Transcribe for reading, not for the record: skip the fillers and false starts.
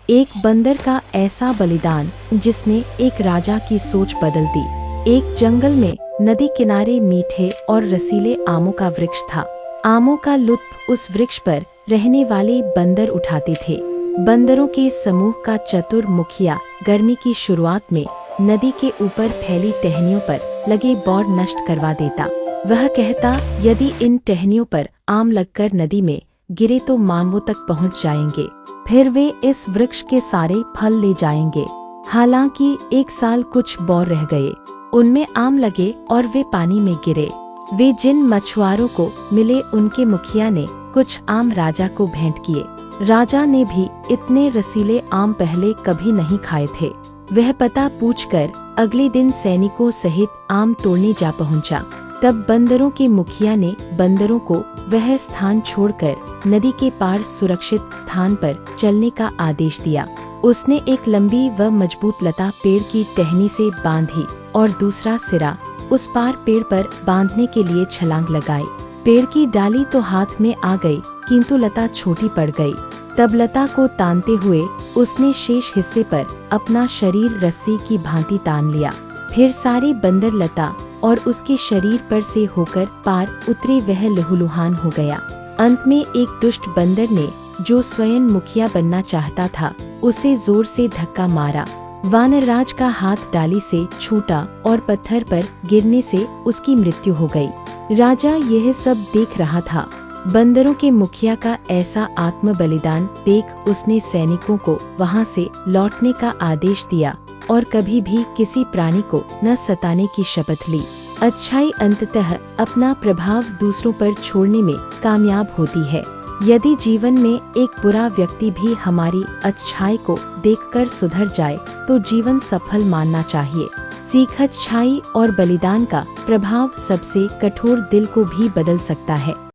एक बंदर का ऐसा बलिदान जिसने एक राजा की सोच बदल दी। एक जंगल में नदी किनारे मीठे और रसीले आमों का वृक्ष था। आमों का लुत्फ उस वृक्ष पर रहने वाले बंदर उठाते थे। बंदरों के समूह का चतुर मुखिया गर्मी की शुरुआत में नदी के ऊपर फैली टहनियों पर लगे बौर नष्ट करवा देता। वह कहता, यदि इन टहनियों पर आम लगकर नदी में गिरे तो मानवों तक पहुंच जाएंगे, फिर वे इस वृक्ष के सारे फल ले जाएंगे। हालांकि एक साल कुछ बौर रह गए, उनमें आम लगे और वे पानी में गिरे। वे जिन मछुआरों को मिले उनके मुखिया ने कुछ आम राजा को भेंट किए। राजा ने भी इतने रसीले आम पहले कभी नहीं खाए थे। वह पता पूछकर अगले दिन सैनिकों सहित आम तोड़ने जा पहुंचा। तब बंदरों के मुखिया ने बंदरों को वह स्थान छोड़कर नदी के पार सुरक्षित स्थान पर चलने का आदेश दिया। उसने एक लंबी व मजबूत लता पेड़ की टहनी से बांधी और दूसरा सिरा उस पार पेड़ पर बांधने के लिए छलांग लगाई। पेड़ की डाली तो हाथ में आ गई, किंतु लता छोटी पड़ गई। तब लता को तानते हुए उसने शेष हिस्से पर अपना शरीर रस्सी की भांति तान लिया। फिर सारे बंदर लता और उसके शरीर पर से होकर पार उतरे। वह लहूलुहान हो गया। अंत में एक दुष्ट बंदर ने, जो स्वयं मुखिया बनना चाहता था, उसे जोर से धक्का मारा। वानरराज का हाथ डाली से छूटा और पत्थर पर गिरने से उसकी मृत्यु हो गई। राजा यह सब देख रहा था। बंदरों के मुखिया का ऐसा आत्म बलिदान देख उसने सैनिकों को वहां से लौटने का आदेश दिया और कभी भी किसी प्राणी को न सताने की शपथ ली। अच्छाई अंततः अपना प्रभाव दूसरों पर छोड़ने में कामयाब होती है। यदि जीवन में एक बुरा व्यक्ति भी हमारी अच्छाई को देखकर सुधर जाए तो जीवन सफल मानना चाहिए। सीख अच्छाई और बलिदान का प्रभाव सबसे कठोर दिल को भी बदल सकता है।